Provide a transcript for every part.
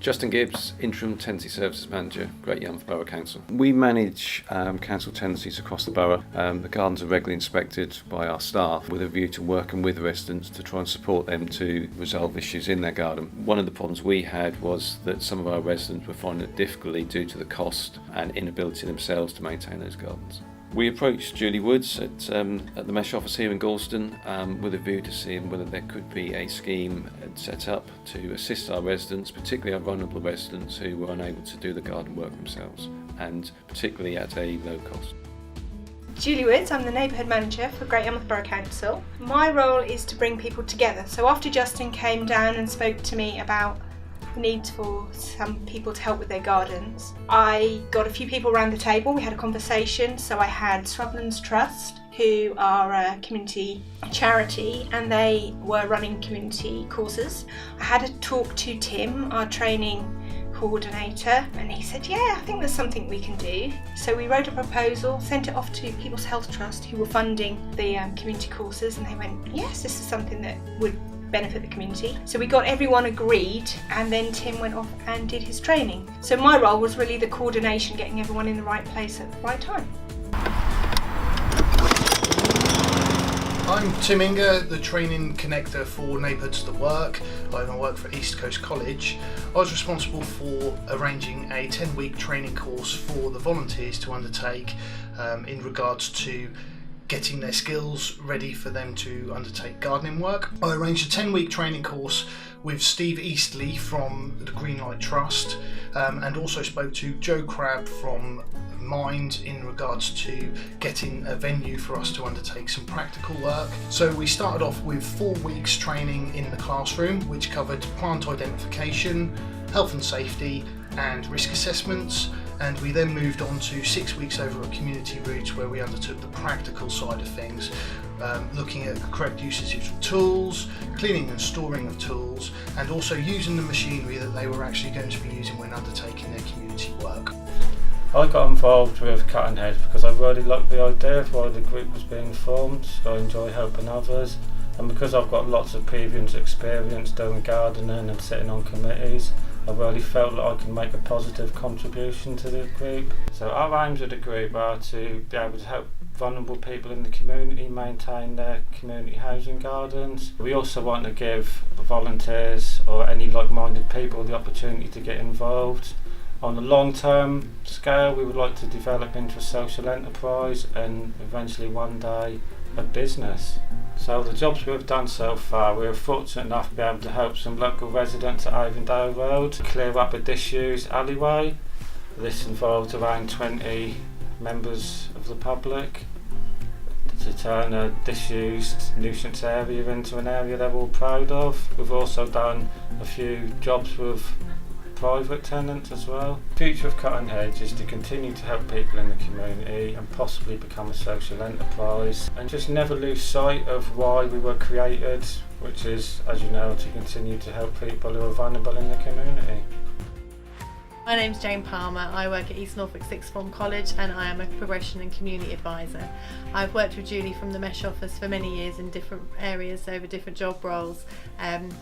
Justin Gibbs, Interim Tenancy Services Manager, Great Yarmouth Borough Council. We manage council tenancies across the borough. The gardens are regularly inspected by our staff with a view to working with residents to try and support them to resolve issues in their garden. One of the problems we had was that some of our residents were finding it difficulty due to the cost and inability themselves to maintain those gardens. We approached Julie Woods at the Mesh office here in Galston with a view to seeing whether there could be a scheme set up to assist our residents, particularly our vulnerable residents who were unable to do the garden work themselves, and particularly at a low cost. Julie Woods, I'm the Neighbourhood Manager for Great Yarmouth Borough Council. My role is to bring people together. So after Justin came down and spoke to me about the need for some people to help with their gardens, I got a few people around the table, we had a conversation. So I had Shrublands Trust, who are a community charity, and they were running community courses. I had a talk to Tim, our training coordinator, and he said, yeah, I think there's something we can do. So we wrote a proposal, sent it off to People's Health Trust, who were funding the community courses, and they went, yes, this is something that would benefit the community. So we got everyone agreed, and then Tim went off and did his training. So my role was really the coordination, getting everyone in the right place at the right time. I'm Tim Inger, the training connector for Neighbourhoods that Work. I work for East Coast College. I was responsible for arranging a 10-week training course for the volunteers to undertake in regards to getting their skills ready for them to undertake gardening work. I arranged a 10-week training course with Steve Eastley from the Greenlight Trust and also spoke to Joe Crabb from Mind in regards to getting a venue for us to undertake some practical work. So we started off with 4 weeks training in the classroom, which covered plant identification, health and safety and risk assessments, and we then moved on to 6 weeks over at community roots where we undertook the practical side of things, looking at the correct usage of tools, cleaning and storing of tools, and also using the machinery that they were actually going to be using when undertaking their community work. I got involved with Hedge because I really liked the idea of why the group was being formed. I enjoy helping others, and because I've got lots of previous experience doing gardening and sitting on committees, I really felt that I could make a positive contribution to the group. So our aims of the group are to be able to help vulnerable people in the community maintain their community housing gardens. We also want to give volunteers or any like-minded people the opportunity to get involved. On a long-term scale, we would like to develop into a social enterprise and eventually one day a business. So the jobs we've done so far, we were fortunate enough to be able to help some local residents at Avondale Road clear up a disused alleyway. This involved around 20 members of the public to turn a disused nuisance area into an area they're all proud of. We've also done a few jobs with private tenants as well. The future of Hedge is to continue to help people in the community and possibly become a social enterprise, and just never lose sight of why we were created, which is, as you know, to continue to help people who are vulnerable in the community. My name's Jane Palmer. I work at East Norfolk Sixth Form College and I am a progression and community advisor. I've worked with Julie from the Mesh office for many years in different areas over different job roles.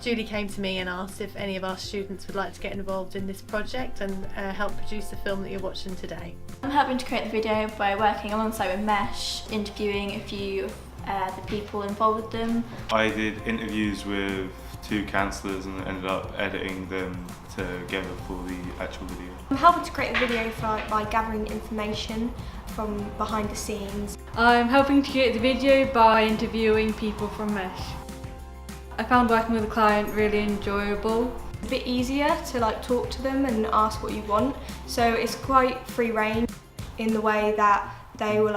Julie came to me and asked if any of our students would like to get involved in this project and help produce the film that you're watching today. I'm helping to create the video by working alongside with Mesh, interviewing a few of the people involved with them. I did interviews with 2 councillors and ended up editing them together for the actual video. I'm helping to create the video by gathering information from behind the scenes. I'm helping to create the video by interviewing people from Mesh. I found working with a client really enjoyable. It's a bit easier to talk to them and ask what you want, so it's quite free rein in the way that they were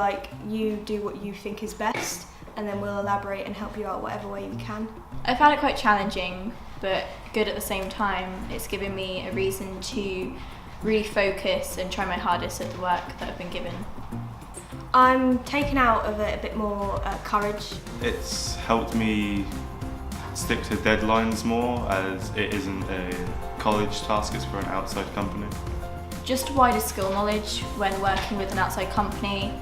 you do what you think is best and then we'll elaborate and help you out whatever way we can. I found it quite challenging but good at the same time. It's given me a reason to really focus and try my hardest at the work that I've been given. I'm taken out of it a bit more courage. It's helped me stick to deadlines more, as it isn't a college task, it's for an outside company. Just wider skill knowledge when working with an outside company,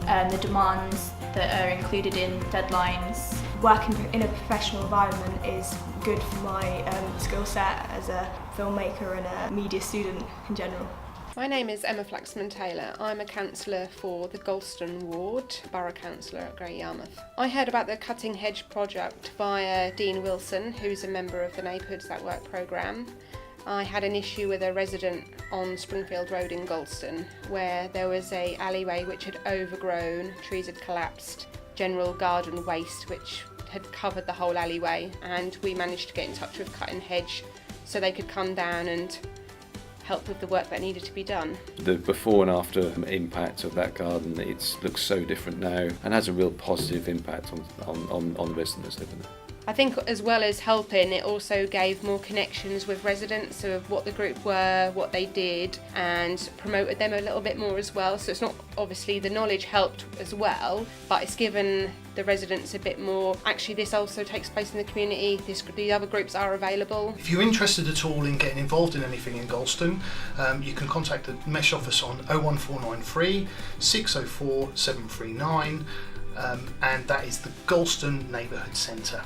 the demands that are included in deadlines, working in a professional environment is good for my skill set as a filmmaker and a media student in general. My name is Emma Flaxman-Taylor. I'm a councillor for the Galston Ward, Borough Councillor at Great Yarmouth. I heard about the Cutting Hedge project via Dean Wilson, who's a member of the Neighbourhoods That Work programme. I had an issue with a resident on Springfield Road in Galston where there was a alleyway which had overgrown, trees had collapsed, general garden waste which had covered the whole alleyway, and we managed to get in touch with Cutting Hedge so they could come down and help with the work that needed to be done. The before and after impact of that garden, looks so different now and has a real positive impact on the residents living there. I think as well as helping, it also gave more connections with residents of what the group were, what they did, and promoted them a little bit more as well. So it's not, obviously the knowledge helped as well, but it's given the residents a bit more, actually this also takes place in the community, the other groups are available. If you're interested at all in getting involved in anything in Galston, you can contact the Mesh office on 01493 604 739, and that is the Galston Neighbourhood Centre.